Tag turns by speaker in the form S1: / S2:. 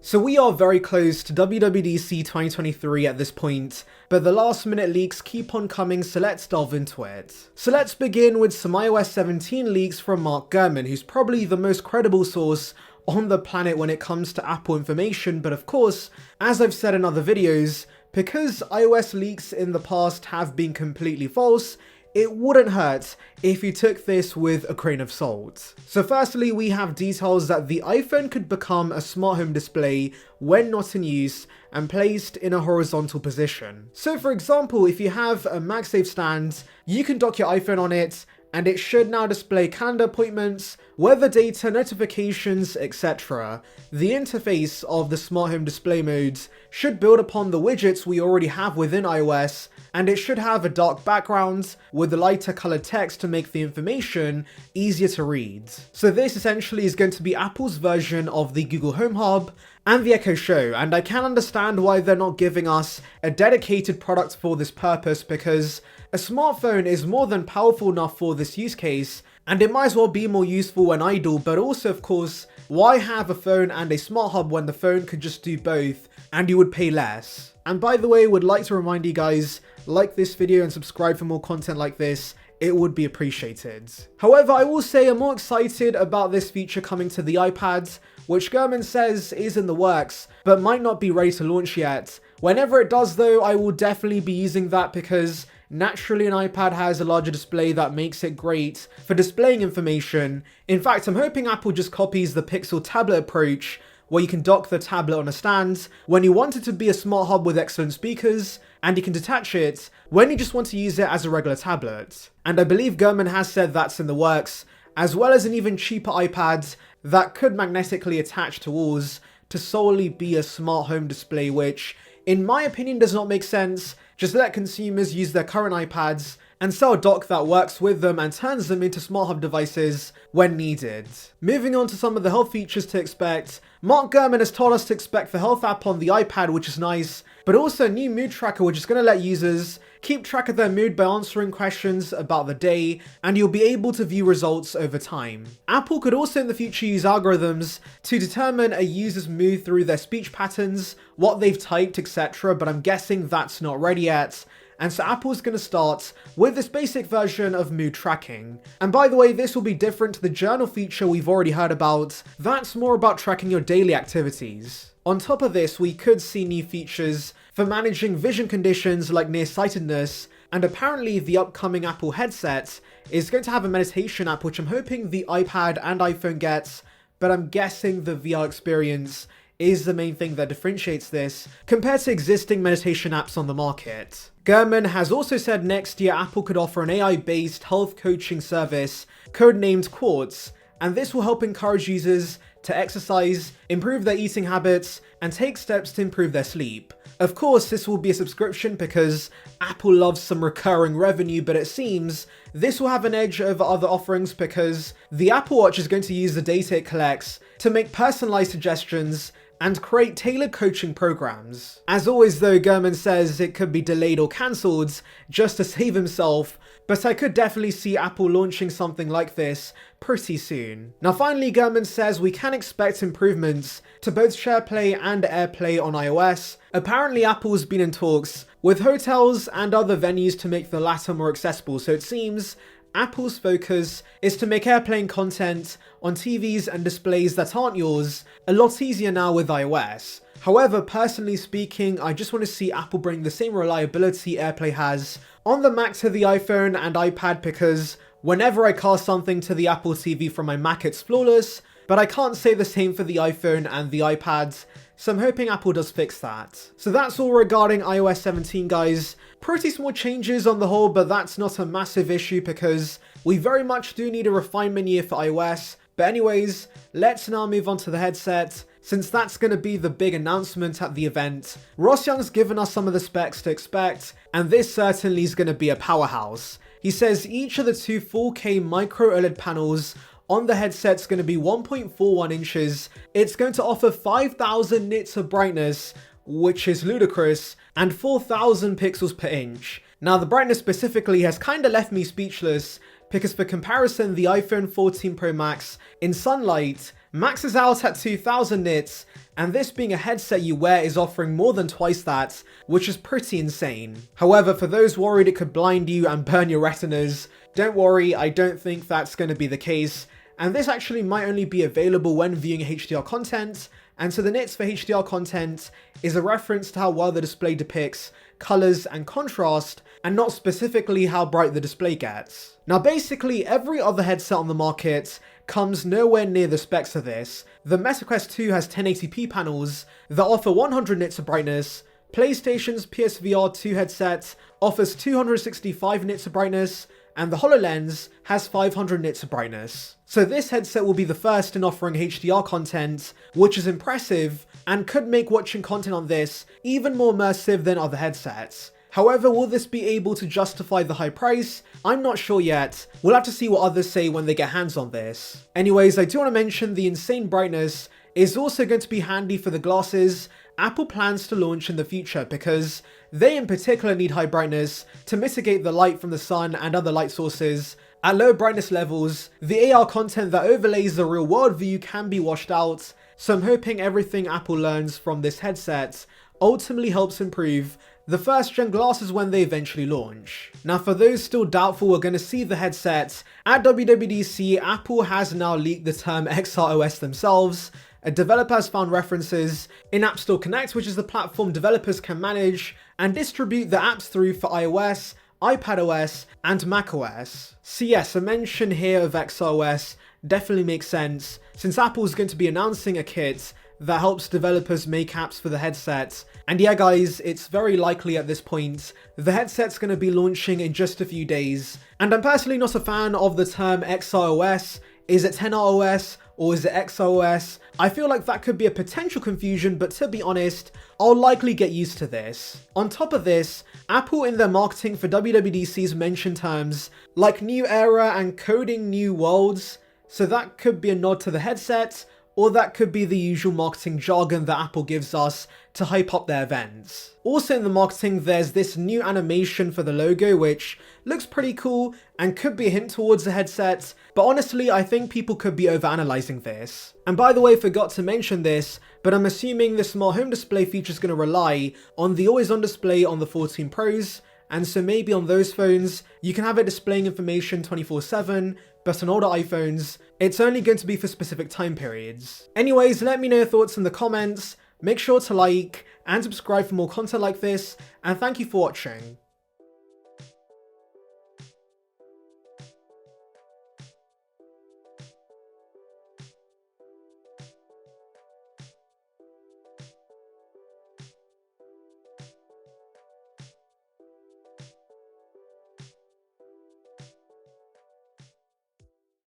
S1: So we are very close to WWDC 2023 at this point, but the last minute leaks keep on coming, so let's delve into it. So let's begin with some iOS 17 leaks from Mark Gurman, who's probably the most credible source on the planet when it comes to Apple information, but of course, as I've said in other videos, because iOS leaks in the past have been completely false, it wouldn't hurt if you took this with a grain of salt. So firstly, we have details that the iPhone could become a smart home display when not in use and placed in a horizontal position. So for example, if you have a MagSafe stand, you can dock your iPhone on it and it should now display calendar appointments, weather data, notifications, etc. The interface of the smart home display modes should build upon the widgets we already have within iOS, and it should have a dark background with a lighter colored text to make the information easier to read. So this essentially is going to be Apple's version of the Google Home Hub and the Echo Show, and I can understand why they're not giving us a dedicated product for this purpose, because a smartphone is more than powerful enough for this use case, and it might as well be more useful when idle, but also of course, why have a phone and a smart hub when the phone could just do both and you would pay less? And by the way, would like to remind you guys, like this video and subscribe for more content like this, it would be appreciated. However, I will say I'm more excited about this feature coming to the iPad, which Gurman says is in the works, but might not be ready to launch yet. Whenever it does though, I will definitely be using that because naturally an iPad has a larger display that makes it great for displaying information. In fact, I'm hoping Apple just copies the Pixel tablet approach, where you can dock the tablet on a stand when you want it to be a smart hub with excellent speakers, and you can detach it when you just want to use it as a regular tablet. And I believe Gurman has said that's in the works, as well as an even cheaper iPad that could magnetically attach to walls to solely be a smart home display, which in my opinion does not make sense. Just let consumers use their current iPads and sell a dock that works with them and turns them into smart hub devices when needed. Moving on to some of the health features to expect, Mark Gurman has told us to expect the health app on the iPad, which is nice, but also a new mood tracker which is going to let users keep track of their mood by answering questions about the day, and you'll be able to view results over time. Apple could also in the future use algorithms to determine a user's mood through their speech patterns, what they've typed, etc., but I'm guessing that's not ready yet. And so Apple's going to start with this basic version of mood tracking. And by the way, this will be different to the journal feature we've already heard about. That's more about tracking your daily activities. On top of this, we could see new features for managing vision conditions like nearsightedness, and apparently the upcoming Apple headset is going to have a meditation app, which I'm hoping the iPad and iPhone gets, but I'm guessing the VR experience is the main thing that differentiates this compared to existing meditation apps on the market. Gurman has also said next year Apple could offer an AI-based health coaching service codenamed Quartz, and this will help encourage users to exercise, improve their eating habits, and take steps to improve their sleep. Of course, this will be a subscription because Apple loves some recurring revenue, but it seems this will have an edge over other offerings because the Apple Watch is going to use the data it collects to make personalized suggestions and create tailored coaching programs. As always though, Gurman says it could be delayed or cancelled just to save himself, but I could definitely see Apple launching something like this pretty soon. Now finally, Gurman says we can expect improvements to both SharePlay and AirPlay on iOS. Apparently Apple's been in talks with hotels and other venues to make the latter more accessible, so it seems Apple's focus is to make airplane content on TVs and displays that aren't yours a lot easier now with iOS. However, personally speaking, I just want to see Apple bring the same reliability AirPlay has on the Mac to the iPhone and iPad, because whenever I cast something to the Apple TV from my Mac it's flawless, but I can't say the same for the iPhone and the iPad, so I'm hoping Apple does fix that. So that's all regarding iOS 17 guys. Pretty small changes on the whole, but that's not a massive issue because we very much do need a refinement year for iOS. But anyways, let's now move on to the headset, since that's going to be the big announcement at the event. Ross Young's given us some of the specs to expect, and this certainly is going to be a powerhouse. He says each of the two 4K micro OLED panels on the headset's going to be 1.41 inches. It's going to offer 5,000 nits of brightness, which is ludicrous, and 4,000 pixels per inch. Now the brightness specifically has kinda left me speechless, because for comparison the iPhone 14 Pro Max in sunlight maxes out at 2000 nits, and this being a headset you wear is offering more than twice that, which is pretty insane. However, for those worried it could blind you and burn your retinas, don't worry, I don't think that's going to be the case, and this actually might only be available when viewing HDR content, and so the nits for HDR content is a reference to how well the display depicts colors and contrast, and not specifically how bright the display gets. Now basically every other headset on the market comes nowhere near the specs of this. The Meta Quest 2 has 1080p panels that offer 100 nits of brightness, PlayStation's PSVR 2 headset offers 265 nits of brightness, and the HoloLens has 500 nits of brightness. So this headset will be the first in offering HDR content, which is impressive and could make watching content on this even more immersive than other headsets. However, will this be able to justify the high price? I'm not sure yet. We'll have to see what others say when they get hands on this. Anyways, I do want to mention the insane brightness is also going to be handy for the glasses Apple plans to launch in the future, because they in particular need high brightness to mitigate the light from the sun and other light sources. At low brightness levels, the AR content that overlays the real world view can be washed out, so I'm hoping everything Apple learns from this headset ultimately helps improve the first gen glasses when they eventually launch. Now for those still doubtful we're going to see the headset, at WWDC Apple has now leaked the term XROS themselves. A developer has found references in App Store Connect, which is the platform developers can manage and distribute the apps through for iOS, iPadOS, and macOS. So yes, a mention here of XROS definitely makes sense, since Apple is going to be announcing a kit that helps developers make apps for the headset. And yeah guys, it's very likely at this point the headset's going to be launching in just a few days. And I'm personally not a fan of the term XROS. Is it 10ROS or is it XOS? I feel like that could be a potential confusion, but to be honest, I'll likely get used to this. On top of this, Apple in their marketing for WWDC's mentioned terms like new era and coding new worlds, so that could be a nod to the headset, or that could be the usual marketing jargon that Apple gives us to hype up their events. Also in the marketing, there's this new animation for the logo, which looks pretty cool and could be a hint towards the headset, but honestly, I think people could be overanalyzing this. And by the way, forgot to mention this, but I'm assuming the smart home display feature is going to rely on the always-on display on the 14 Pros, and so maybe on those phones, you can have it displaying information 24/7, but on older iPhones, it's only going to be for specific time periods. Anyways, let me know your thoughts in the comments, make sure to like and subscribe for more content like this, and thank you for watching.